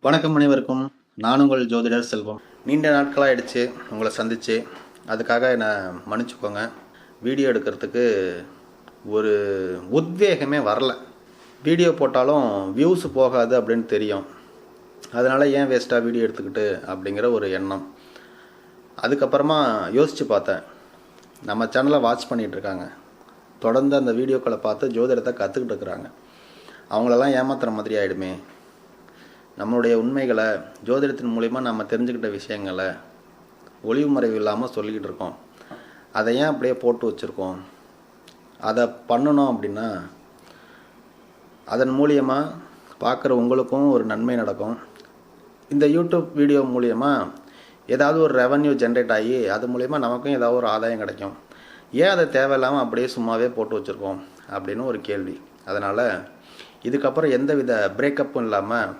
வணக்கம் அனைவருக்கும். நான் உங்கள் ஜோதிடர் செல்வம். நீண்ட நாட்களாகிடுச்சு உங்களை சந்தித்து. அதுக்காக என்னை மன்னிச்சுக்கோங்க. வீடியோ எடுக்கிறதுக்கு ஒரு உத்வேகமே வரல. வீடியோ போட்டாலும் வியூஸ் போகாது அப்படின்னு தெரியும். அதனால் ஏன் வேஸ்ட்டாக வீடியோ எடுத்துக்கிட்டு அப்படிங்கிற ஒரு எண்ணம். அதுக்கப்புறமா யோசித்து பார்த்தேன். நம்ம சேனலை வாட்ச் பண்ணிகிட்ருக்காங்க, தொடர்ந்து அந்த வீடியோக்களை பார்த்து ஜோதிடத்தை கற்றுக்கிட்டு இருக்கிறாங்க. அவங்களெல்லாம் ஏமாத்துகிற மாதிரி ஆகிடுமே. நம்மளுடைய உண்மைகளை ஜோதிடத்தின் மூலிமா நம்ம தெரிஞ்சுக்கிட்ட விஷயங்களை ஒளிவு மறைவு இல்லாமல் சொல்லிக்கிட்டு இருக்கோம். அதை ஏன் அப்படியே போட்டு வச்சுருக்கோம்? அதை பண்ணணும் அப்படின்னா அதன் மூலியமாக பார்க்குற உங்களுக்கும் ஒரு நன்மை நடக்கும். இந்த யூடியூப் வீடியோ மூலியமாக ஏதாவது ஒரு ரெவன்யூ ஜென்ரேட் ஆகி அது மூலிமா நமக்கும் ஏதாவது ஒரு ஆதாயம் கிடைக்கும். ஏன் அதை தேவையில்லாமல் அப்படியே சும்மாவே போட்டு வச்சுருக்கோம் அப்படின்னு ஒரு கேள்வி. அதனால் இதுக்கப்புறம் எந்த வித பிரேக்கப்பும் இல்லாமல்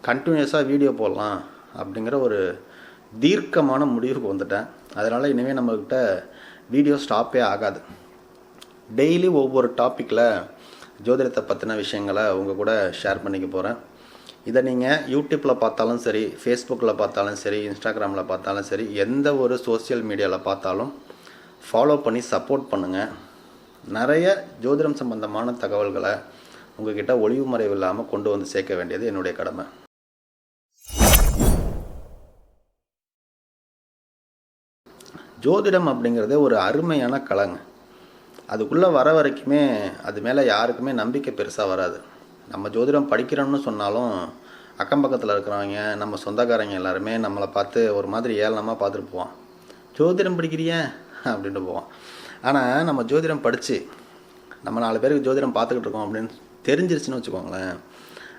கண்டினியூஸாக வீடியோ போடலாம் அப்படிங்கிற ஒரு தீர்க்கமான முடிவுக்கு வந்துட்டேன். அதனால் இனிமேல் நம்மக்கிட்ட வீடியோ ஸ்டாப்பே ஆகாது. டெய்லி ஒவ்வொரு டாப்பிக்கில் ஜோதிடத்தை பற்றின விஷயங்களை உங்கள் கூட ஷேர் பண்ணிக்க போகிறேன். இதை நீங்கள் யூடியூப்பில் பார்த்தாலும் சரி, ஃபேஸ்புக்கில் பார்த்தாலும் சரி, இன்ஸ்டாகிராமில் பார்த்தாலும் சரி, எந்த ஒரு சோசியல் மீடியாவில் பார்த்தாலும் ஃபாலோ பண்ணி சப்போர்ட் பண்ணுங்கள். நிறைய ஜோதிடம் சம்பந்தமான தகவல்களை உங்கள்கிட்ட ஒளிவு மறைவு இல்லாமல் கொண்டு வந்து சேர்க்க வேண்டியது என்னுடைய கடமை. ஜோதிடம் அப்படிங்கிறதே ஒரு அருமையான கலைங்க. அதுக்குள்ளே வர வரைக்குமே அது மேலே யாருக்குமே நம்பிக்கை பெருசாக வராது. நம்ம ஜோதிடம் படிக்கிறோம்னு சொன்னாலும் அக்கம் பக்கத்தில் இருக்கிறவங்க, நம்ம சொந்தக்காரங்க எல்லாருமே நம்மளை பார்த்து ஒரு மாதிரி ஏளனமாக பார்த்துட்டு போவான். ஜோதிடம் படிக்கிறியா அப்படின்ட்டு போவான். ஆனால் நம்ம ஜோதிடம் படித்து நம்ம 4 பேருக்கு ஜோதிடம் பார்த்துக்கிட்டு இருக்கோம் அப்படின்னு தெரிஞ்சிருச்சுன்னு வச்சுக்கோங்களேன்,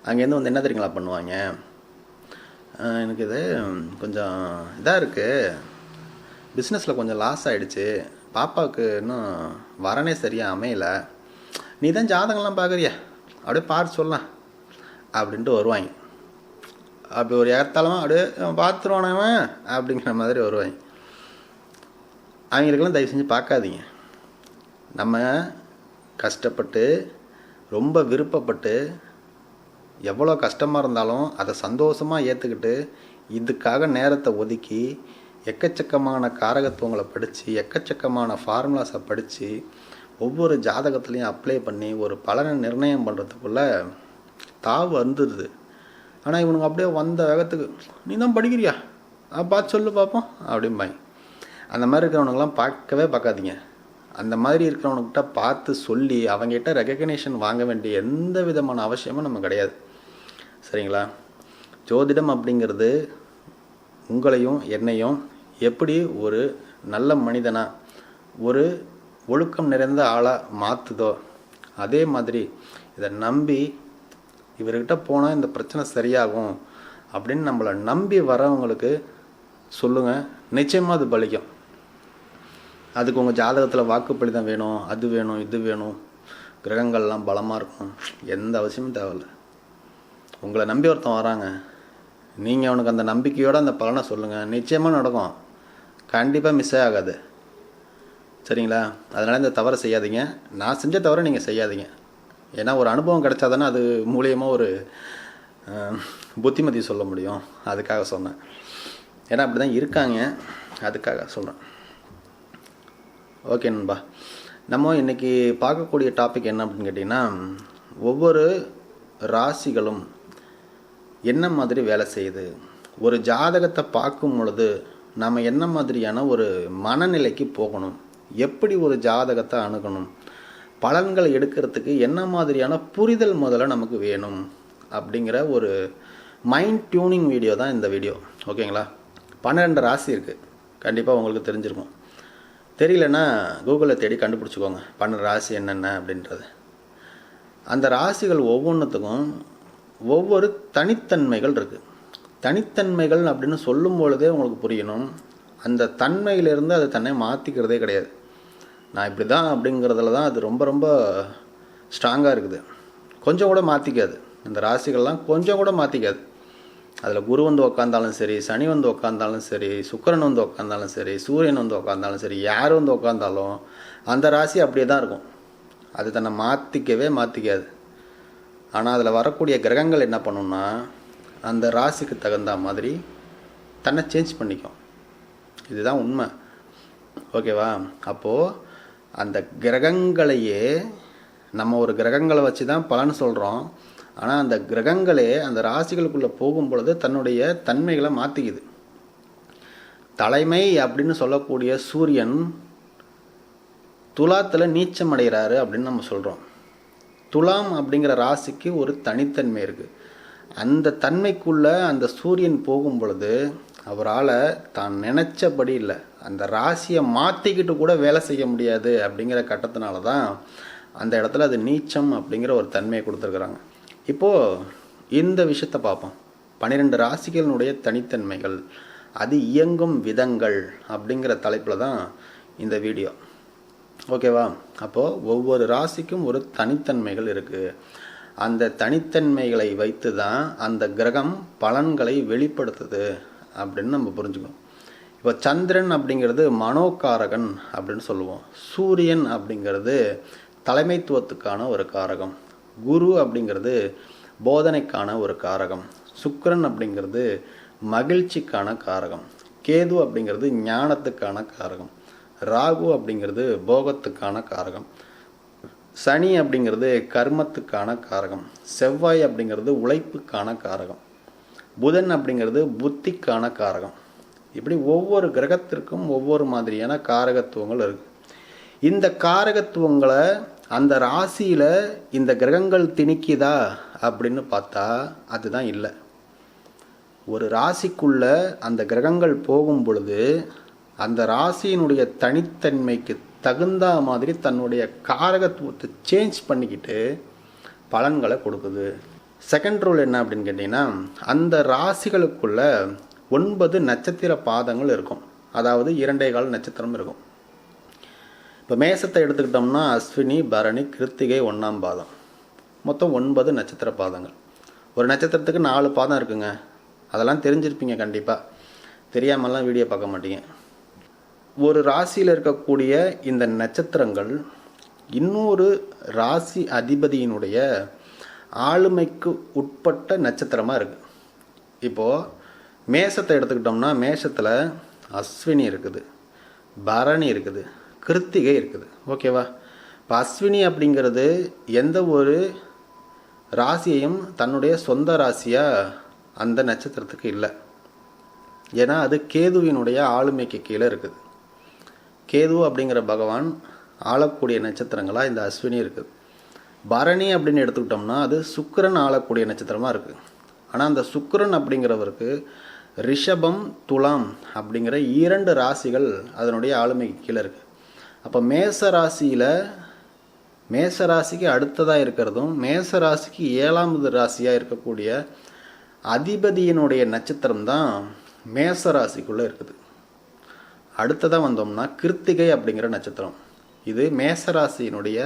அங்கேருந்து வந்து என்ன தெரியுங்களா பண்ணுவாங்க, எனக்கு இது கொஞ்சம் இதாக இருக்குது, பிஸ்னஸில் கொஞ்சம் லாஸ் ஆகிடுச்சு, பாப்பாவுக்கு இன்னும் வரனே சரியாக அமையலை, நீ தான் ஜாதகம்லாம் பார்க்குறியா, அப்படியே பார்த்து சொல்லலாம் அப்படின்ட்டு வருவாங்க. அப்படி ஒரு ஏற்றாலமாக அப்படியே பார்த்துருவானவன் அப்படிங்கிற மாதிரி வருவாங்க. அவங்களுக்கெல்லாம் தயவு செஞ்சு பார்க்காதீங்க. நம்ம கஷ்டப்பட்டு ரொம்ப விருப்பப்பட்டு எவ்வளோ கஷ்டமாக இருந்தாலும் அதை சந்தோஷமாக ஏற்றுக்கிட்டு இதுக்காக நேரத்தை ஒதுக்கி எக்கச்சக்கமான காரகத்துவங்களை படித்து எக்கச்சக்கமான ஃபார்முலாஸை படித்து ஒவ்வொரு ஜாதகத்துலேயும் அப்ளை பண்ணி ஒரு பலனை நிர்ணயம் பண்ணுறதுக்குள்ளே தாவு வந்துடுது. ஆனால் இவனுங்க அப்படியே வந்த வேகத்துக்கு நீ தான் படிக்கிறியா பார்த்து சொல்லு பார்ப்போம் அப்படிம்பாங்க. அந்த மாதிரி இருக்கிறவனுங்களாம் பார்க்கவே பார்க்காதீங்க. அந்த மாதிரி இருக்கிறவனுக்கிட்ட பார்த்து சொல்லி அவங்ககிட்ட ரெகக்னேஷன் வாங்க வேண்டிய எந்த விதமான அவசியமும் நம்ம கிடையாது. சரிங்களா? ஜோதிடம் அப்படிங்கிறது உங்களையும் என்னையும் எப்படி ஒரு நல்ல மனிதனாக, ஒரு ஒழுக்கம் நிறைந்த ஆளாக மாற்றுதோ, அதே மாதிரி இதை நம்பி இவர்கிட்ட போனால் இந்த பிரச்சனை சரியாகும் அப்படின்னு நம்மளை நம்பி வரவங்களுக்கு சொல்லுங்கள். நிச்சயமாக அது பலிக்கும். அதுக்கு உங்கள் ஜாதகத்தில் வாக்குப்படி தான் வேணும், அது வேணும், இது வேணும், கிரகங்கள்லாம் பலமாக இருக்கும், எந்த அவசியமும் தேவையில்லை. உங்களை நம்பி ஒருத்தன் வராங்க, நீங்கள் அவனுக்கு அந்த நம்பிக்கையோடு அந்த பலனை சொல்லுங்கள். நிச்சயமாக நடக்கும், கண்டிப்பாக மிஸ்ஸே ஆகாது. சரிங்களா? அதனால் இந்த தவறை செய்யாதீங்க. நான் செஞ்ச தவறை நீங்கள் செய்யாதீங்க. ஏன்னா ஒரு அனுபவம் கிடைச்சா தானே அது மூலியமாக ஒரு புத்திமதி சொல்ல முடியும். அதுக்காக சொன்னேன். ஏன்னா அப்படி தான் இருக்காங்க, அதுக்காக சொல்கிறேன். ஓகே நண்பா, நம்ம இன்றைக்கி பார்க்கக்கூடிய டாபிக் என்ன அப்படின்னு கேட்டிங்கன்னா, ஒவ்வொரு ராசிகளும் என்ன மாதிரி வேலை செய்யுது, ஒரு ஜாதகத்தை பார்க்கும் பொழுது நம்ம என்ன மாதிரியான ஒரு மனநிலைக்கு போகணும், எப்படி ஒரு ஜாதகத்தை அணுகணும், பலன்களை எடுக்கிறதுக்கு என்ன மாதிரியான புரிதல் முதல்ல நமக்கு வேணும் அப்படிங்கிற ஒரு மைண்ட் டியூனிங் வீடியோ தான் இந்த வீடியோ. ஓகேங்களா? 12 ராசி இருக்குது, கண்டிப்பாக உங்களுக்கு தெரிஞ்சிருக்கும். தெரியலன்னா கூகுளில் தேடி கண்டுபிடிச்சிக்கோங்க 12 ராசி என்னென்ன அப்படின்றது. அந்த ராசிகள் ஒவ்வொன்றுத்துக்கும் ஒவ்வொரு தனித்தன்மைகள் இருக்குது. தனித்தன்மைகள் அப்படின்னு சொல்லும் பொழுதே உங்களுக்கு புரியணும், அந்த தன்மையிலிருந்து அது தன்னை மாற்றிக்கிறதே கிடையாது. நான் இப்படி தான் அப்படிங்கிறதுல தான் அது ரொம்ப ரொம்ப ஸ்ட்ராங்காக இருக்குது. கொஞ்சம் கூட மாற்றிக்காது. இந்த ராசிகள்லாம் கொஞ்சம் கூட மாற்றிக்காது. அதில் குரு வந்து உக்காந்தாலும் சரி, சனி வந்து உக்காந்தாலும் சரி, சுக்கிரன் வந்து உக்காந்தாலும் சரி, சூரியன் வந்து உக்காந்தாலும் சரி, யார் வந்து உக்காந்தாலும் அந்த ராசி அப்படியே தான் இருக்கும். அது தன்னை மாற்றிக்கவே மாற்றிக்காது. ஆனால் அதில் வரக்கூடிய கிரகங்கள் என்ன பண்ணுன்னா அந்த ராசிக்கு தகுந்த மாதிரி தன்னை சேஞ்ச் பண்ணிக்கும். இதுதான் உண்மை. ஓகேவா? அப்போது அந்த கிரகங்களையே நம்ம ஒரு கிரகங்களை வச்சு தான் பலன் சொல்கிறோம். ஆனால் அந்த கிரகங்களே அந்த ராசிகளுக்குள்ளே போகும் பொழுது தன்னுடைய தன்மைகளை மாற்றிக்குது. தலைமை அப்படின்னு சொல்லக்கூடிய சூரியன் துலாத்தில் நீச்சம் அடைகிறாரு அப்படின்னு நம்ம சொல்கிறோம். துலாம் அப்படிங்கிற ராசிக்கு ஒரு தனித்தன்மை இருக்குது. அந்த தன்மைக்குள்ளே அந்த சூரியன் போகும் பொழுது அவரால் தான் நினச்சபடி இல்லை, அந்த ராசியை மாற்றிக்கிட்டு கூட வேலை செய்ய முடியாது. அப்படிங்கிற கட்டத்தினால தான் அந்த இடத்துல அது நீச்சம் அப்படிங்கிற ஒரு தன்மையை கொடுத்துருக்குறாங்க. இப்போது இந்த விஷயத்தை பார்ப்போம். 12 ராசிகளினுடைய தனித்தன்மைகள், அது இயங்கும் விதங்கள் அப்படிங்கிற தலைப்பில் தான் இந்த வீடியோ. ஓகேவா? அப்போது ஒவ்வொரு ராசிக்கும் ஒரு தனித்தன்மைகள் இருக்குது. அந்த தனித்தன்மைகளை வைத்து தான் அந்த கிரகம் பலன்களை வெளிப்படுத்துது அப்படின்னு நம்ம புரிஞ்சுக்கணும். இப்போ சந்திரன் அப்படிங்கிறது மனோகாரகன் அப்படின்னு சொல்லுவோம். சூரியன் அப்படிங்கிறது தலைமைத்துவத்துக்கான ஒரு காரகம். குரு அப்படிங்கிறது போதனைக்கான ஒரு காரகம். சுக்கிரன் அப்படிங்கிறது மகிழ்ச்சிக்கான காரகம். கேது அப்படிங்கிறது ஞானத்துக்கான காரகம். ராகு அப்படிங்கிறது போகத்துக்கான காரகம். சனி அப்படிங்கிறது கர்மத்துக்கான காரகம். செவ்வாய் அப்படிங்கிறது உழைப்புக்கான காரகம். புதன் அப்படிங்கிறது புத்திக்கான காரகம். இப்படி ஒவ்வொரு கிரகத்திற்கும் ஒவ்வொரு மாதிரியான காரகத்துவங்கள் இருக்குது. இந்த காரகத்துவங்களை அந்த ராசியில் இந்த கிரகங்கள் திணிக்குதா அப்படின்னு பார்த்தா அதுதான் இல்லை. ஒரு ராசிக்குள்ள அந்த கிரகங்கள் போகும் பொழுது அந்த ராசியினுடைய தனித்தன்மைக்கு தகுந்த மாதிரி தன்னுடைய காரகத்துவத்தை சேஞ்ச் பண்ணிக்கிட்டு பலன்களை கொடுக்குது. செகண்ட் ரூல் என்ன அப்படின்னு கேட்டிங்கன்னா, அந்த ராசிகளுக்குள்ள 9 நட்சத்திர பாதங்கள் இருக்கும். அதாவது 2.25 நட்சத்திரம் இருக்கும். இப்போ மேசத்தை எடுத்துக்கிட்டோம்னா அஸ்வினி, பரணி, கிருத்திகை 1ஆம் பாதம், மொத்தம் 9 நட்சத்திர பாதங்கள். ஒரு நட்சத்திரத்துக்கு 4 பாதம் இருக்குங்க. அதெல்லாம் தெரிஞ்சிருப்பீங்க கண்டிப்பாக. தெரியாமலாம் வீடியோ பார்க்க மாட்டீங்க. ஒரு ராசியில் இருக்கக்கூடிய இந்த நட்சத்திரங்கள் இன்னொரு ராசி அதிபதியினுடைய ஆளுமைக்கு உட்பட்ட நட்சத்திரமாக இருக்குது. இப்போது மேசத்தை எடுத்துக்கிட்டோம்னா மேசத்தில் அஸ்வினி இருக்குது, பரணி இருக்குது, கிருத்திகை இருக்குது. ஓகேவா? இப்போ அஸ்வினி அப்படிங்கிறது எந்த ஒரு ராசியையும் தன்னுடைய சொந்த ராசியாக அந்த நட்சத்திரத்துக்கு இல்லை. ஏன்னா அது கேதுவினுடைய ஆளுமைக்கு கீழே இருக்குது. கேது அப்படிங்கிற பகவான் ஆளக்கூடிய நட்சத்திரங்களாக இந்த அஸ்வினி இருக்குது. பரணி அப்படின்னு எடுத்துக்கிட்டோம்னா அது சுக்கிரன் ஆளக்கூடிய நட்சத்திரமாக இருக்குது. ஆனால் அந்த சுக்கிரன் அப்படிங்கிறவருக்கு ரிஷபம், துலாம் அப்படிங்கிற 2 ராசிகள் அதனுடைய ஆளுமைக்கு கீழே இருக்குது. அப்போ மேச ராசிக்கு அடுத்ததாக இருக்கிறதும் மேச ராசிக்கு 7ஆவது ராசியாக இருக்கக்கூடிய அதிபதியினுடைய நட்சத்திரம் தான் மேச ராசிக்குள்ளே இருக்குது. அடுத்ததாக வந்தோம்னா கிருத்திகை அப்படிங்கிற நட்சத்திரம். இது மேசராசியினுடைய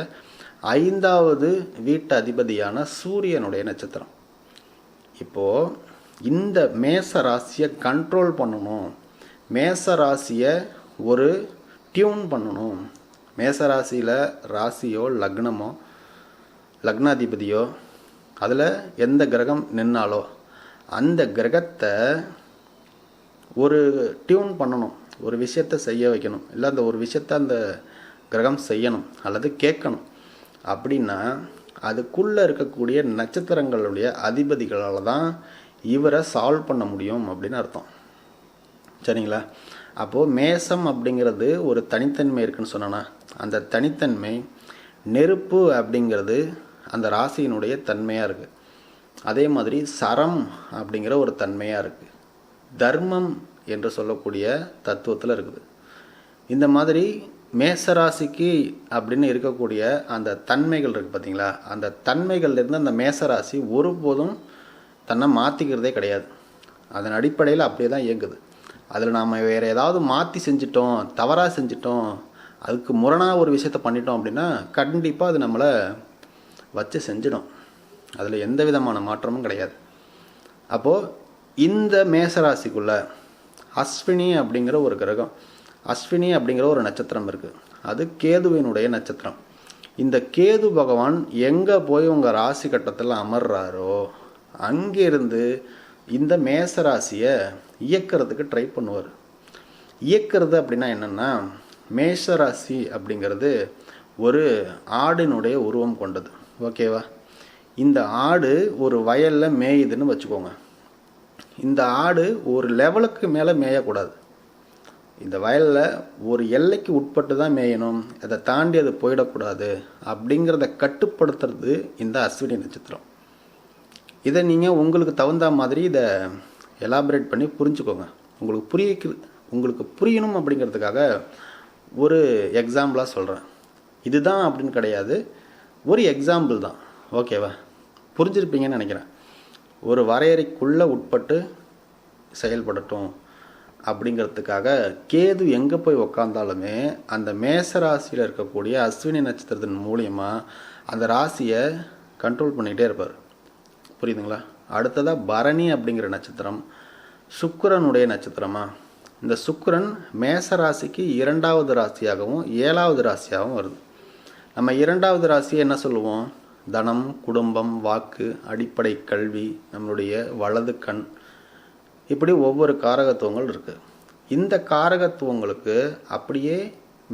5ஆவது வீட்டு அதிபதியான சூரியனுடைய நட்சத்திரம். இப்போது இந்த மேச ராசியை கண்ட்ரோல் பண்ணணும், மேச ராசியை ஒரு டியூன் பண்ணணும். மேச ராசியில் ராசியோ லக்னமோ லக்னாதிபதியோ அதில் எந்த கிரகம் நின்னாலோ அந்த கிரகத்தை ஒரு டியூன் பண்ணணும், ஒரு விஷயத்தை செய்ய வைக்கணும். இல்லை அந்த ஒரு விஷயத்தை அந்த கிரகம் செய்யணும் அல்லது கேட்கணும் அப்படின்னா அதுக்குள்ளே இருக்கக்கூடிய நட்சத்திரங்களுடைய அதிபதிகளால் தான் இவரை சால்வ் பண்ண முடியும் அப்படின்னு அர்த்தம். சரிங்களா? அப்போது மேசம் அப்படிங்கிறது ஒரு தனித்தன்மை இருக்குன்னு சொன்னோன்னா அந்த தனித்தன்மை நெருப்பு அப்படிங்கிறது அந்த ராசியினுடைய தன்மையாக இருக்குது. அதே மாதிரி சரம் அப்படிங்கிற ஒரு தன்மையாக இருக்குது. தர்மம் என்று சொல்லக்கூடிய தத்துவத்தில் இருக்குது. இந்த மாதிரி மேசராசிக்கு அப்படின்னு இருக்கக்கூடிய அந்த தன்மைகள் இருக்குது பார்த்தீங்களா, அந்த தன்மைகள்லேருந்து அந்த மேசராசி ஒருபோதும் தன்னை மாற்றிக்கிறதே கிடையாது. அதன் அடிப்படையில் அப்படியே தான் இயங்குது. அதில் நாம் வேறு ஏதாவது மாற்றி செஞ்சிட்டோம், தவறாக செஞ்சிட்டோம், அதுக்கு முரணாக ஒரு விஷயத்தை பண்ணிட்டோம் அப்படின்னா கண்டிப்பாக அது நம்மளை வச்சு செஞ்சிடும். அதில் எந்த விதமான மாற்றமும் கிடையாது. அப்போது இந்த மேசராசிக்குள்ளே அஸ்வினி அப்படிங்கிற ஒரு கிரகம், அஸ்வினி அப்படிங்கிற ஒரு நட்சத்திரம் இருக்குது. அது கேதுவினுடைய நட்சத்திரம். இந்த கேது பகவான் எங்கே போய் உங்கள் ராசி கட்டத்தில் அமர்றாரோ அங்கிருந்து இந்த மேச ராசியை இயக்கிறதுக்கு ட்ரை பண்ணுவார். இயக்கிறது அப்படின்னா என்னென்னா, மேஷ ராசி அப்படிங்கிறது ஒரு ஆடினுடைய உருவம் கொண்டது. ஓகேவா? இந்த ஆடு ஒரு வயலில் மேயுதுன்னு வச்சுக்கோங்க. இந்த ஆடு ஒரு லெவலுக்கு மேலே மேயக்கூடாது. இந்த வயலில் ஒரு எல்லைக்கு உட்பட்டு தான் மேயணும், அதை தாண்டி அது போயிடக்கூடாது அப்படிங்கிறத கட்டுப்படுத்துறது இந்த அஸ்வினி நட்சத்திரம். இதை நீங்கள் உங்களுக்கு தகுந்த மாதிரி இதை எலாபரேட் பண்ணி புரிஞ்சுக்கோங்க. உங்களுக்கு புரியணும் அப்படிங்கிறதுக்காக ஒரு எக்ஸாம்பிளாக சொல்கிறேன். இதுதான் அப்படின்னு கிடையாது, ஒரு எக்ஸாம்பிள் தான். ஓகேவா? புரிஞ்சிருப்பீங்கன்னு நினைக்கிறேன். ஒரு வரையறைக்குள்ளே உட்பட்டு செயல்படட்டும் அப்படிங்கிறதுக்காக கேது எங்கே போய் உக்காந்தாலுமே அந்த மேச ராசியில் இருக்கக்கூடிய அஸ்வினி நட்சத்திரத்தின் மூலியமாக அந்த ராசியை கண்ட்ரோல் பண்ணிக்கிட்டே இருப்பார். புரியுதுங்களா? அடுத்ததாக பரணி அப்படிங்கிற நட்சத்திரம் சுக்கிரனுடைய நட்சத்திரமா. இந்த சுக்கிரன் மேச ராசிக்கு 2வது ராசியாகவும் 7வது ராசியாகவும் வருது. நம்ம 2வது ராசியை என்ன சொல்லுவோம்? தனம், குடும்பம், வாக்கு, அடிப்படை கல்வி, நம்மளுடைய வலது கண், இப்படி ஒவ்வொரு காரகத்துவங்கள் இருக்குது. இந்த காரகத்துவங்களுக்கு அப்படியே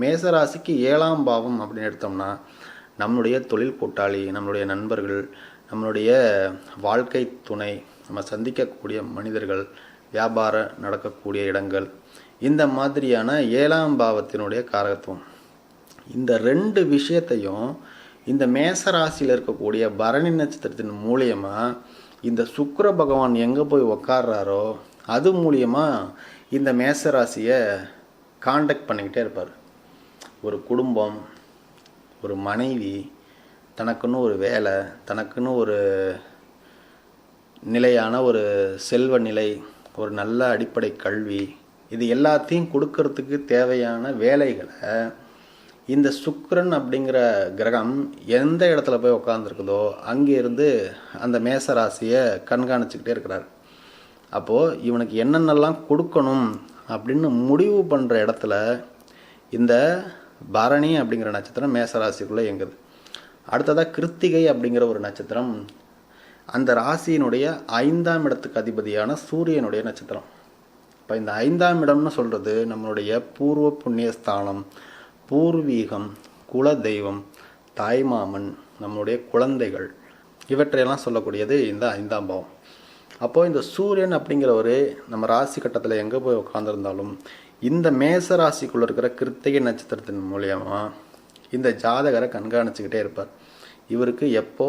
மேசராசிக்கு 7ஆம் பாவம் அப்படின்னு எடுத்தோம்னா நம்மளுடைய தொழில் கூட்டாளி, நம்மளுடைய நண்பர்கள், நம்மளுடைய வாழ்க்கை துணை, நம்ம சந்திக்கக்கூடிய மனிதர்கள், வியாபாரம் நடக்கக்கூடிய இடங்கள், இந்த மாதிரியான 7ஆம் பாவத்தினுடைய காரகத்துவம். இந்த 2 விஷயத்தையும் இந்த மேசராசியில் இருக்கக்கூடிய பரணி நட்சத்திரத்தின் மூலியமாக இந்த சுக்கிர பகவான் எங்கே போய் உக்காடுறாரோ அது மூலியமாக இந்த மேசராசியை காண்டக்ட் பண்ணிக்கிட்டே இருப்பார். ஒரு குடும்பம், ஒரு மனைவி, தனக்குன்னு ஒரு வேலை, தனக்குன்னு ஒரு நிலையான ஒரு செல்வ நிலை, ஒரு நல்ல அடிப்படை கல்வி, இது எல்லாத்தையும் கொடுக்கறதுக்கு தேவையான வேலைகளை இந்த சுக்கிரன் அப்படிங்கிற கிரகம் எந்த இடத்துல போய் உட்காந்துருக்குதோ அங்கேருந்து அந்த மேசராசியை கண்காணிச்சுக்கிட்டே இருக்கிறார். அப்போது இவனுக்கு என்னென்னலாம் கொடுக்கணும் அப்படின்னு முடிவு பண்ணுற இடத்துல இந்த பரணி அப்படிங்கிற நட்சத்திரம் மேசராசிக்குள்ளே இயங்குது. அடுத்ததாக கிருத்திகை அப்படிங்கிற ஒரு நட்சத்திரம் அந்த ராசியினுடைய 5ஆம் இடத்துக்கு அதிபதியான சூரியனுடைய நட்சத்திரம். இப்போ இந்த 5ஆம் இடம்னு சொல்கிறது நம்மளுடைய பூர்வ புண்ணிய ஸ்தானம், பூர்வீகம், குல தெய்வம், தாய்மாமன், நம்மளுடைய குழந்தைகள், இவற்றையெல்லாம் சொல்லக்கூடியது இந்த 5ஆம் பாவம். அப்போது இந்த சூரியன் அப்படிங்கிறவர் நம்ம ராசி கட்டத்தில் எங்கே போய் உட்காந்துருந்தாலும் இந்த மேச ராசிக்குள்ளே இருக்கிற கிருத்திகை நட்சத்திரத்தின் மூலியமாக இந்த ஜாதகரை கண்காணிச்சுக்கிட்டே இருப்பார். இவருக்கு எப்போ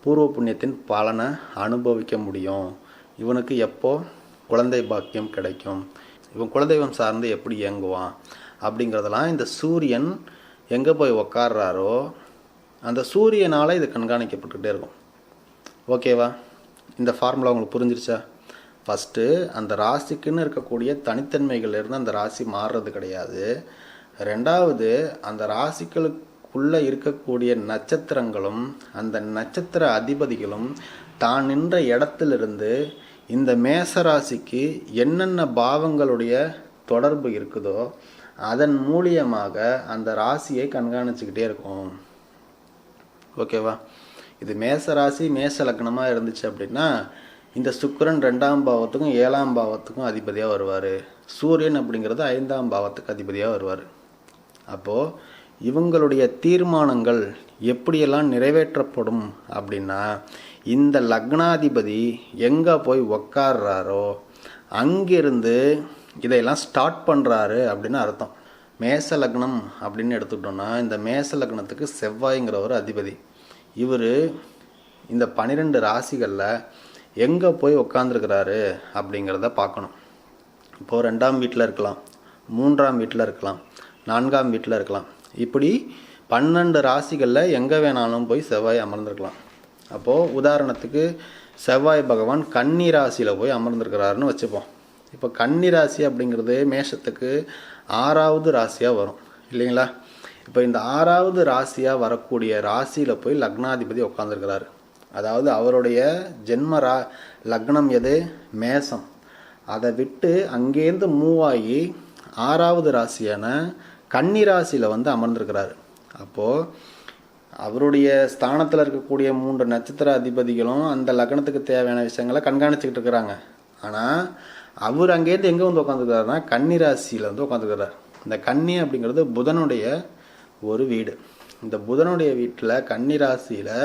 பூர்வ புண்ணியத்தின் பலனை அனுபவிக்க முடியும், இவனுக்கு எப்போ குழந்தை பாக்கியம் கிடைக்கும், இவன் குலதெய்வம் சார்ந்து எப்படி இயங்குவான் அப்படிங்கிறதெல்லாம் இந்த சூரியன் எங்கே போய் உக்காடுறாரோ அந்த சூரியனால் இது கண்காணிக்கப்பட்டுக்கிட்டே இருக்கும். ஓகேவா? இந்த ஃபார்முலா உங்களுக்கு புரிஞ்சிருச்சா? ஃபஸ்ட்டு அந்த ராசிக்குன்னு இருக்கக்கூடிய தனித்தன்மைகள்லேருந்து அந்த ராசி மாறுறது கிடையாது. 2வது அந்த ராசிகளுக்குள்ளே இருக்கக்கூடிய நட்சத்திரங்களும் அந்த நட்சத்திர அதிபதிகளும் தான் நின்ற இடத்திலிருந்து இந்த மேசராசிக்கு என்னென்ன பாவங்களுடைய தொடர்பு இருக்குதோ அதன் மூலியமாக அந்த ராசியை கண்காணிச்சுக்கிட்டே இருக்கும். ஓகேவா? இது மேச ராசி மேச லக்னமாக இருந்துச்சு அப்படின்னா இந்த சுக்கிரன் 2ஆம் பாவத்துக்கும் 7ஆம் பாவத்துக்கும் அதிபதியாக வருவார். சூரியன் அப்படிங்கிறது 5ஆம் பாவத்துக்கு அதிபதியாக வருவார். அப்போது இவங்களுடைய தீர்மானங்கள் எப்படியெல்லாம் நிறைவேற்றப்படும் அப்படின்னா இந்த லக்னாதிபதி எங்கே போய் உக்காடுறாரோ அங்கிருந்து இதையெல்லாம் ஸ்டார்ட் பண்ணுறாரு அப்படின்னு அர்த்தம். மேச லக்னம் அப்படின்னு எடுத்துக்கிட்டோன்னா இந்த மேச லக்னத்துக்கு செவ்வாய்ங்கிற ஒரு அதிபதி. இவர் இந்த 12 ராசிகளில் எங்கே போய் உக்காந்துருக்கிறாரு அப்படிங்கிறத பார்க்கணும். இப்போது 2ஆம் வீட்டில் இருக்கலாம், 3ஆம் வீட்டில் இருக்கலாம், 4ஆம் வீட்டில் இருக்கலாம். இப்படி 12 ராசிகளில் எங்கே வேணாலும் போய் செவ்வாய் அமர்ந்திருக்கலாம். அப்போது உதாரணத்துக்கு செவ்வாய் பகவான் கன்னி ராசியில் போய் அமர்ந்திருக்கிறாருன்னு வச்சுப்போம். இப்போ கன்னி ராசி அப்படிங்கிறது மேஷத்துக்கு 6வது ராசியாக வரும் இல்லைங்களா? இப்போ இந்த 6வது ராசியாக வரக்கூடிய ராசியில் போய் லக்னாதிபதி உட்காந்துருக்கிறாரு. அதாவது அவருடைய ஜென்ம லக்னம் எது? மேசம். அதை விட்டு அங்கேருந்து மூவ் ஆகி 6வது ராசியான கன்னி ராசியில் வந்து அமர்ந்திருக்கிறாரு. அப்போது அவருடைய ஸ்தானத்தில் இருக்கக்கூடிய 3 நட்சத்திர அதிபதிகளும் அந்த லக்னத்துக்கு தேவையான விஷயங்களை கண்காணிச்சுக்கிட்டு இருக்கிறாங்க. ஆனால் அவர் அங்கேருந்து எங்கே வந்து உட்காந்துருக்காருன்னா கன்னி ராசியில் வந்து உட்காந்துருக்கிறார். இந்த கன்னி அப்படிங்கிறது புதனுடைய ஒரு வீடு. இந்த புதனுடைய வீட்டில் கன்னி ராசியில்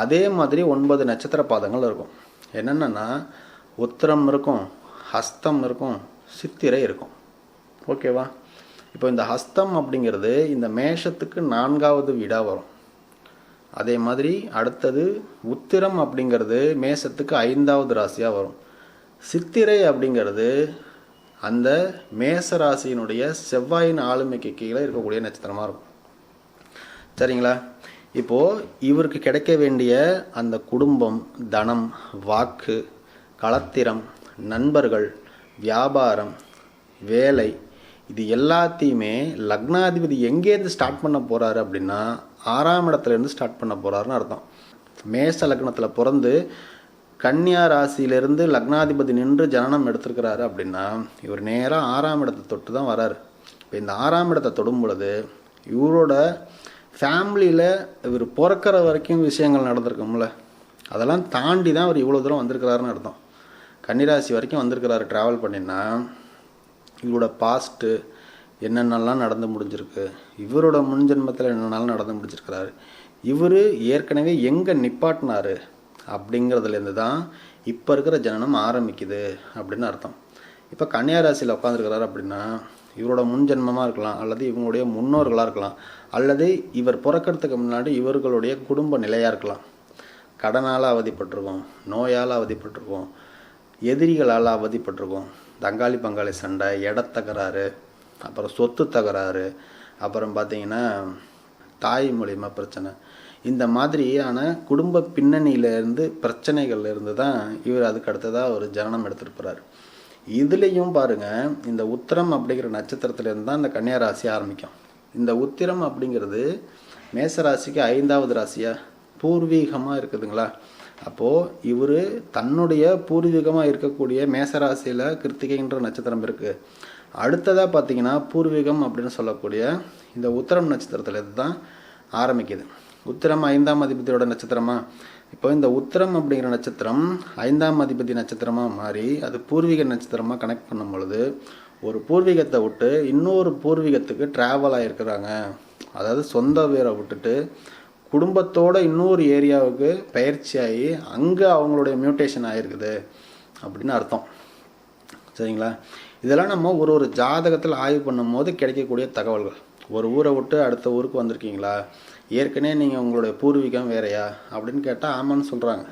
அதே மாதிரி 9 நட்சத்திர பாதங்கள் இருக்கும். என்னென்னா உத்திரம் இருக்கும், ஹஸ்தம் இருக்கும், சித்திரை இருக்கும். ஓகேவா? இப்போ இந்த ஹஸ்தம் அப்படிங்கிறது இந்த மேஷத்துக்கு 4வது வீடாக வரும். அதே மாதிரி அடுத்தது உத்திரம் அப்படிங்கிறது மேஷத்துக்கு 5வது ராசியாக வரும். சித்திரை அப்படிங்கிறது அந்த மேச ராசியினுடைய செவ்வாயின் ஆளுமைக்கு கீழே இருக்கக்கூடிய நட்சத்திரமாக இருக்கும். சரிங்களா? இப்போது இவருக்கு கிடைக்க வேண்டிய அந்த குடும்பம், தனம், வாக்கு, களத்திரம், நண்பர்கள், வியாபாரம், வேலை, இது எல்லாத்தையுமே லக்னாதிபதி எங்கேருந்து ஸ்டார்ட் பண்ண போகிறாரு அப்படின்னா 6ஆம் இடத்துலேருந்து ஸ்டார்ட் பண்ண போகிறாருன்னு அர்த்தம். மேஷ லக்னத்தில் பிறந்து கன்னியா ராசியிலிருந்து லக்னாதிபதி நின்று ஜனனம் எடுத்திருக்கிறாரு அப்படின்னா இவர் நேராக 6ஆம் இடத்தை தொட்டு தான் வராரு. இப்போ இந்த 6ஆம் இடத்தை தொடும் பொழுது இவரோட ஃபேமிலியில் இவர் பிறக்கிற வரைக்கும் விஷயங்கள் நடந்திருக்கும்ல, அதெல்லாம் தாண்டி தான் அவர் இவ்வளோ தூரம் வந்திருக்கிறாருன்னு அர்த்தம். கன்னிராசி வரைக்கும் வந்திருக்கிறாரு ட்ராவல் பண்ணினா இவரோட பாஸ்ட்டு என்னென்னலாம் நடந்து முடிஞ்சிருக்கு, இவரோட முன்ஜென்மத்தில் என்னென்னாலும் நடந்து முடிச்சிருக்கிறாரு, இவர் ஏற்கனவே எங்கே நிப்பாட்டினார் அப்படிங்கிறதுலேருந்து தான் இப்போ இருக்கிற ஜனனம் ஆரம்பிக்குது அப்படின்னு அர்த்தம். இப்போ கன்னியா ராசியில் உட்காந்துருக்கிறாரு அப்படின்னா இவரோட முன்ஜென்மமாக இருக்கலாம், அல்லது இவங்களுடைய முன்னோர்களாக இருக்கலாம், அல்லது இவர் பிறக்கிறதுக்கு முன்னாடி இவர்களுடைய குடும்ப நிலையாக இருக்கலாம். கடனால் அவதிப்பட்டிருக்கோம், நோயால் அவதிப்பட்டிருக்கோம், எதிரிகளால் அவதிப்பட்டிருக்கோம், தங்காளி பங்காளி சண்டை, இடத்தகராறு, அப்புறம் சொத்து தகராறு, அப்புறம் பார்த்திங்கன்னா தாய் மூலிமா பிரச்சனை, இந்த மாதிரியான குடும்ப பின்னணியிலேருந்து பிரச்சனைகள்லேருந்து தான் இவர் அதுக்கு அடுத்ததாக ஒரு ஜனனம் எடுத்துகிட்டு போகிறார். இதுலேயும் பாருங்கள், இந்த உத்திரம் அப்படிங்கிற நட்சத்திரத்துலேருந்து தான் இந்த கன்னியா ராசி ஆரம்பிக்கும். இந்த உத்திரம் அப்படிங்கிறது மேசராசிக்கு 5வது ராசியாக பூர்வீகமாக இருக்குதுங்களா. அப்போது இவர் தன்னுடைய பூர்வீகமாக இருக்கக்கூடிய மேசராசியில் கிருத்திகைன்ற நட்சத்திரம் இருக்குது. அடுத்ததாக பார்த்திங்கன்னா பூர்வீகம் அப்படின்னு சொல்லக்கூடிய இந்த உத்திரம் நட்சத்திரத்துலேருந்து தான் ஆரம்பிக்குது. உத்திரம் 5ஆம் அதிபதியோட நட்சத்திரமா. இப்போ இந்த உத்திரம் அப்படிங்கிற நட்சத்திரம் 5ஆம் அதிபதி நட்சத்திரமாக மாறி அது பூர்வீக நட்சத்திரமாக கனெக்ட் பண்ணும் பொழுது ஒரு பூர்வீகத்தை விட்டு இன்னொரு பூர்வீகத்துக்கு ட்ராவல் ஆகிருக்கிறாங்க. அதாவது சொந்த வீரை விட்டுட்டு குடும்பத்தோட இன்னொரு ஏரியாவுக்கு பயிற்சியாகி அங்கே அவங்களுடைய மியூட்டேஷன் ஆகிருக்குது அப்படின்னு அர்த்தம். சரிங்களா? இதெல்லாம் நம்ம ஒரு ஜாதகத்தில் ஆய்வு பண்ணும் போது கிடைக்கக்கூடிய தகவல்கள். ஒரு ஊரை விட்டு அடுத்த ஊருக்கு வந்திருக்கீங்களா, ஏற்கனவே நீங்கள் உங்களுடைய பூர்வீகம் வேறையா அப்படின்னு கேட்டால் ஆமான்னு சொல்கிறாங்க.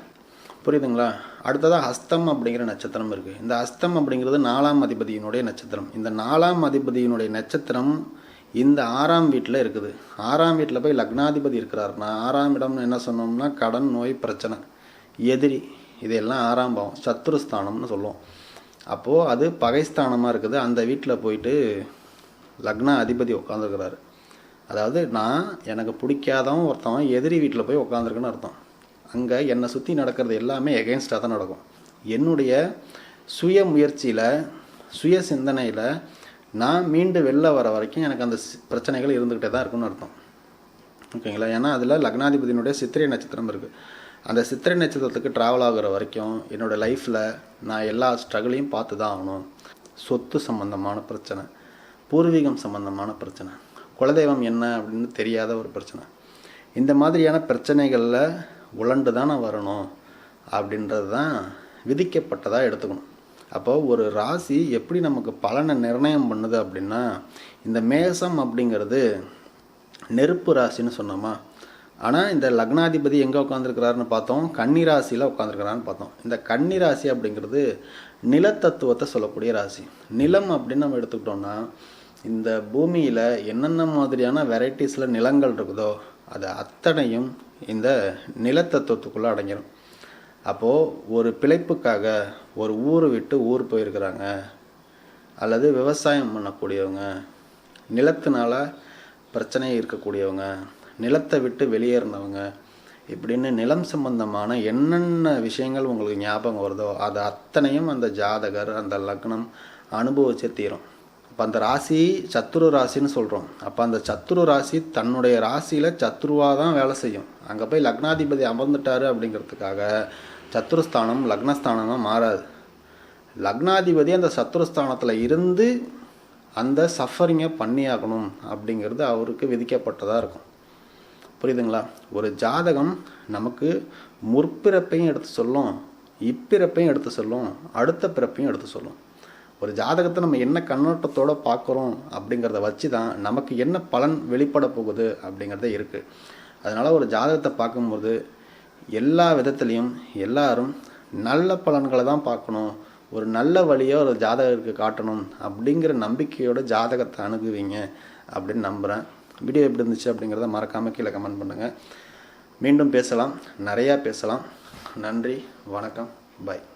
புரியுதுங்களா? அடுத்ததாக ஹஸ்தம் அப்படிங்கிற நட்சத்திரம் இருக்குது. இந்த ஹஸ்தம் அப்படிங்கிறது 4ஆம் அதிபதியினுடைய நட்சத்திரம். இந்த 4ஆம் அதிபதியினுடைய நட்சத்திரம் இந்த 6ஆம் வீட்டில் இருக்குது. 6ஆம் வீட்டில் போய் லக்னாதிபதி இருக்கிறாருன்னா 6ஆம் இடம்னு என்ன சொன்னோம்னா கடன், நோய், பிரச்சனை, எதிரி, இதெல்லாம் 6ஆம் பாவம், சத்ருஸ்தானம்னு சொல்லுவோம். அப்போது அது பகைஸ்தானமாக இருக்குது. அந்த வீட்டில் போயிட்டு லக்ன அதிபதி உட்காந்துருக்கிறாரு. அதாவது எனக்கு பிடிக்காதவன் ஒருத்தவன் எதிரி வீட்டில் போய் உட்காந்துருக்குன்னு அர்த்தம். அங்கே என்னை சுற்றி நடக்கிறது எல்லாமே எகென்ஸ்டாக தான் நடக்கும். என்னுடைய சுய முயற்சியில், சுய சிந்தனையில் நான் மீண்டு வெளில வர வரைக்கும் எனக்கு அந்த பிரச்சனைகள் இருந்துக்கிட்டே தான் இருக்குன்னு அர்த்தம். ஓகேங்களா? ஏன்னா அதில் லக்னாதிபதியினுடைய சித்திரை நட்சத்திரம் இருக்குது. அந்த சித்திரை நட்சத்திரத்துக்கு ட்ராவல் ஆகிற வரைக்கும் என்னோடய லைஃப்பில் நான் எல்லா ஸ்ட்ரகிளையும் பார்த்து தான் ஆகணும். சொத்து சம்பந்தமான பிரச்சனை, பூர்வீகம் சம்பந்தமான பிரச்சனை, குலதெய்வம் என்ன அப்படின்னு தெரியாத ஒரு பிரச்சனை, இந்த மாதிரியான பிரச்சனைகளில் உழண்டு தான் நான் வரணும் அப்படின்றது தான் விதிக்கப்பட்டதாக எடுத்துக்கணும். அப்போ ஒரு ராசி எப்படி நமக்கு பலனை நிர்ணயம் பண்ணுது அப்படின்னா, இந்த மேசம் அப்படிங்கிறது நெருப்பு ராசின்னு சொன்னோமா. ஆனால் இந்த லக்னாதிபதி எங்கே உட்காந்துருக்கிறாருன்னு பார்த்தோம், கன்னி ராசியில் உட்காந்துருக்கிறான்னு பார்த்தோம். இந்த கன்னி ராசி அப்படிங்கிறது நிலத்தத்துவத்தை சொல்லக்கூடிய ராசி. நிலம் அப்படின்னு நம்ம எடுத்துக்கிட்டோம்னா இந்த பூமியில் என்னென்ன மாதிரியான வெரைட்டிஸில் நிலங்கள் இருக்குதோ அது அத்தனையும் இந்த நிலத்தத்துவத்துக்குள்ளே அடங்கிடும். அப்போது ஒரு பிழைப்புக்காக ஒரு ஊர் விட்டு ஊர் போயிருக்கிறாங்க, அல்லது விவசாயம் பண்ணக்கூடியவங்க, நிலத்தினால பிரச்சனை இருக்கக்கூடியவங்க, நிலத்தை விட்டு வெளியேறினவங்க, இப்படின்னு நிலம் சம்பந்தமான என்னென்ன விஷயங்கள் உங்களுக்கு ஞாபகம் வருதோ அது அத்தனையும் அந்த ஜாதகர், அந்த லக்னம் அனுபவிச்சே தீரும். அப்போ அந்த ராசி சத்துரு ராசின்னு சொல்கிறோம். அப்போ அந்த சத்துரு ராசி தன்னுடைய ராசியில் சத்துருவாக தான் வேலை செய்யும். அங்கே போய் லக்னாதிபதி அமர்ந்துட்டாரு அப்படிங்கிறதுக்காக சத்துருஸ்தானம் லக்னஸ்தானமாக மாறாது. லக்னாதிபதி அந்த சத்துருஸ்தானத்தில் இருந்து அந்த சஃபரிங்கை பண்ணியாகணும் அப்படிங்கிறது அவருக்கு விதிக்கப்பட்டதாக இருக்கும். புரியுதுங்களா? ஒரு ஜாதகம் நமக்கு முற்பிறப்பையும் எடுத்து சொல்லும், இப்பிறப்பையும் எடுத்து சொல்லும், அடுத்த பிறப்பையும் எடுத்து சொல்லும். ஒரு ஜாதகத்தை நம்ம என்ன கண்ணோட்டத்தோடு பார்க்குறோம் அப்படிங்கிறத வச்சு தான் நமக்கு என்ன பலன் வெளிப்பட போகுது அப்படிங்கிறத இருக்குது. அதனால் ஒரு ஜாதகத்தை பார்க்கும்போது எல்லா விதத்துலேயும் எல்லாரும் நல்ல பலன்களை தான் பார்க்கணும், ஒரு நல்ல வழியை ஒரு ஜாதகருக்கு காட்டணும் அப்படிங்கிற நம்பிக்கையோட ஜாதகத்தை அணுகுவீங்க அப்படின்னு நம்புகிறேன். வீடியோ எப்படி இருந்துச்சு அப்படிங்கிறத மறக்காமல் கீழே கமெண்ட் பண்ணுங்கள். மீண்டும் பேசலாம், நிறையா பேசலாம். நன்றி, வணக்கம், பாய்.